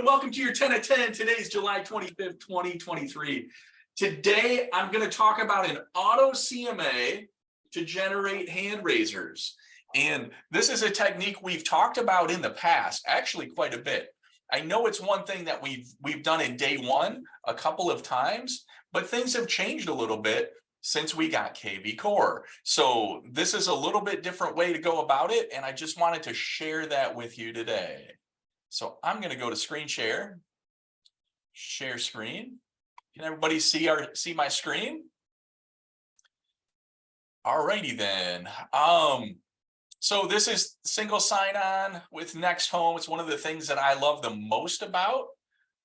welcome to your 10 at 10. Today's July 25th, 2023. Today, I'm going to talk about an auto CMA to generate hand raisers. And this is a technique we've talked about in the past, actually quite a bit. I know it's one thing that we've done in day one a couple of times, but things have changed a little bit since we got KV Core. So this is a little bit different way to go about it, and I just wanted to share that with you today. So I'm going to go to screen share screen. Can everybody see my screen? Alrighty then. So this is single sign-on with NextHome. It's one of the things that I love the most about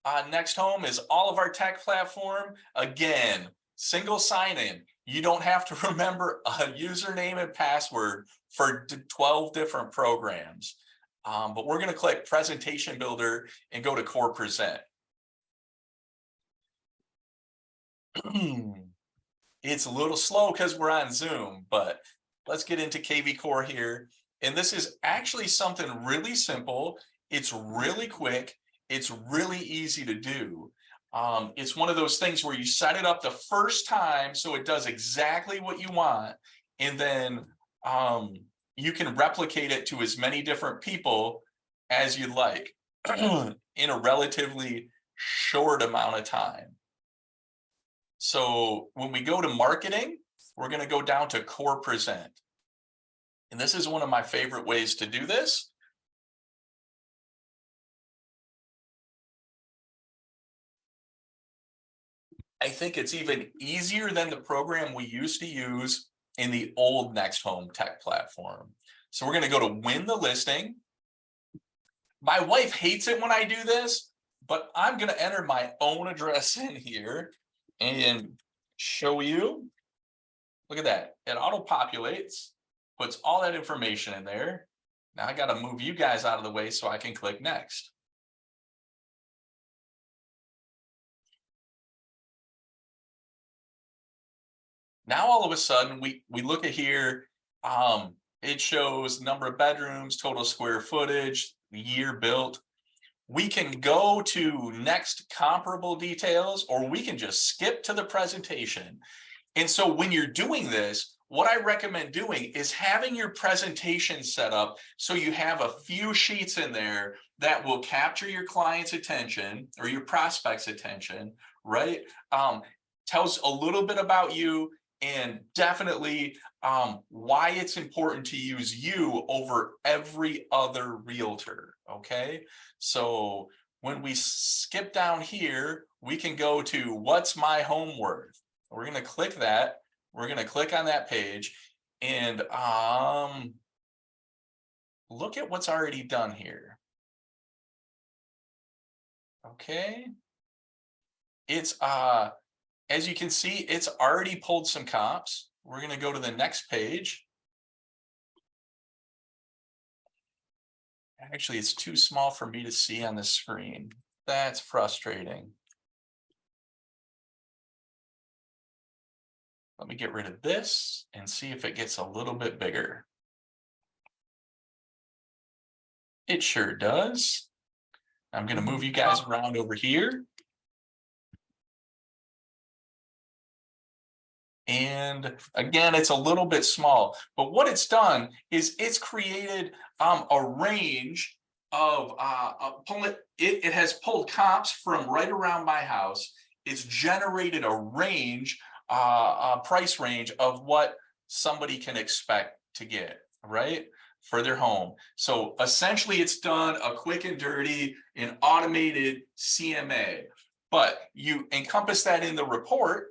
NextHome is all of our tech platform. Again, single sign-in. You don't have to remember a username and password for 12 different programs. But we're going to click Presentation Builder and go to Core Present. It's a little slow because we're on Zoom, but let's get into KV Core here. And this is actually something really simple. It's really quick. It's really easy to do. It's one of those things where you set it up the first time so it does exactly what you want. And then you can replicate it to as many different people as you like in a relatively short amount of time. So when we go to marketing, we're going to go down to Core Present. And this is one of my favorite ways to do this. I think it's even easier than the program we used to use in the old NextHome tech platform. So we're going to go to win the listing. My wife hates it when I do this, but I'm going to enter my own address in here and show you. Look at that. It auto-populates, puts all that information in there. Now I got to move you guys out of the way so I can click next. Now all of a sudden we look at here, it shows number of bedrooms, total square footage, the year built. We can go to next comparable details, or we can just skip to the presentation. And so when you're doing this, what I recommend doing is having your presentation set up so you have a few sheets in there that will capture your client's attention or your prospect's attention, right? Tells a little bit about you, and definitely why it's important to use you over every other realtor, okay? So when we skip down here, we can go to what's my home worth? We're going to click that. We're going to click on that page and look at what's already done here. Okay. It's as you can see, it's already pulled some comps. We're going to go to the next page. Actually, it's too small for me to see on the screen. That's frustrating. Let me get rid of this and see if it gets a little bit bigger. It sure does. I'm going to move you guys around over here. And again, it's a little bit small, but what it's done is it's created a range of, it has pulled comps from right around my house. It's generated a range, a price range of what somebody can expect to get, right, for their home. So essentially it's done a quick and dirty and automated CMA, but you encompass that in the report.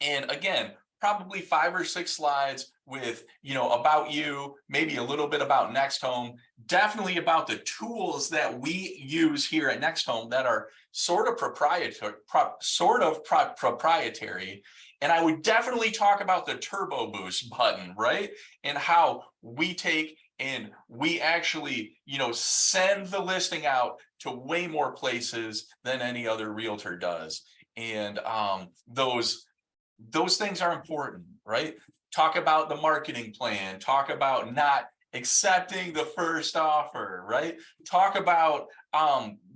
And again, probably 5 or 6 slides with, about you, maybe a little bit about NextHome, definitely about the tools that we use here at NextHome that are sort of proprietary. And I would definitely talk about the Turbo Boost button, right? And how we take and we actually, send the listing out to way more places than any other realtor does. And those things are important, right? Talk about the marketing plan, talk about not accepting the first offer, right? Talk about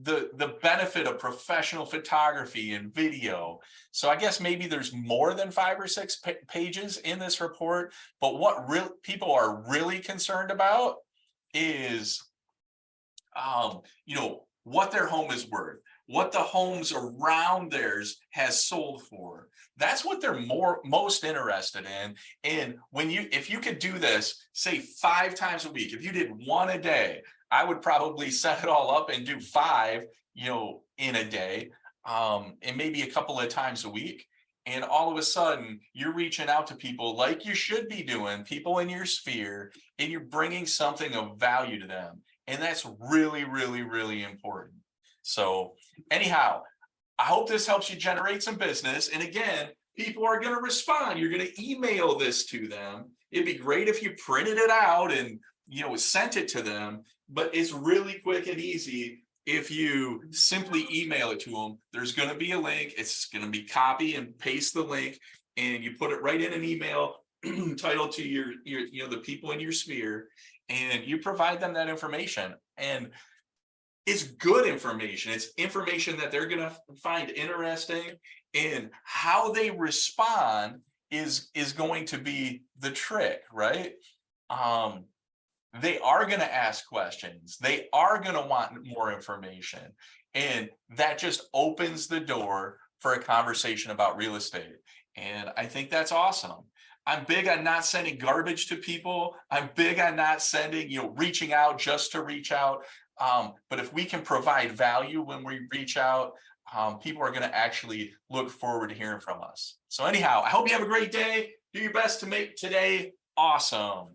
the benefit of professional photography and video. So I guess maybe there's more than 5 or 6 pages in this report, but what real people are really concerned about is what their home is worth, what the homes around theirs has sold for. That's what they're most interested in. And if you could do this, say 5 times a week, if you did one a day, I would probably set it all up and do five, in a day, and maybe a couple of times a week. And all of a sudden, you're reaching out to people like you should be doing, people in your sphere, and you're bringing something of value to them. And that's really, really, really important. So anyhow, I hope this helps you generate some business. And again, people are going to respond. You're going to email this to them. It'd be great if you printed it out and sent it to them, but it's really quick and easy if you simply email it to them. There's going to be a link. It's going to be copy and paste the link, and you put it right in an email titled to your the people in your sphere, and you provide them that information. And it's good information. It's information that they're going to find interesting, and how they respond is going to be the trick, right? They are going to ask questions. They are going to want more information, and that just opens the door for a conversation about real estate. And I think that's awesome. I'm big on not sending garbage to people. I'm big on not sending, reaching out just to reach out. But if we can provide value when we reach out, people are going to actually look forward to hearing from us. So anyhow, I hope you have a great day. Do your best to make today awesome.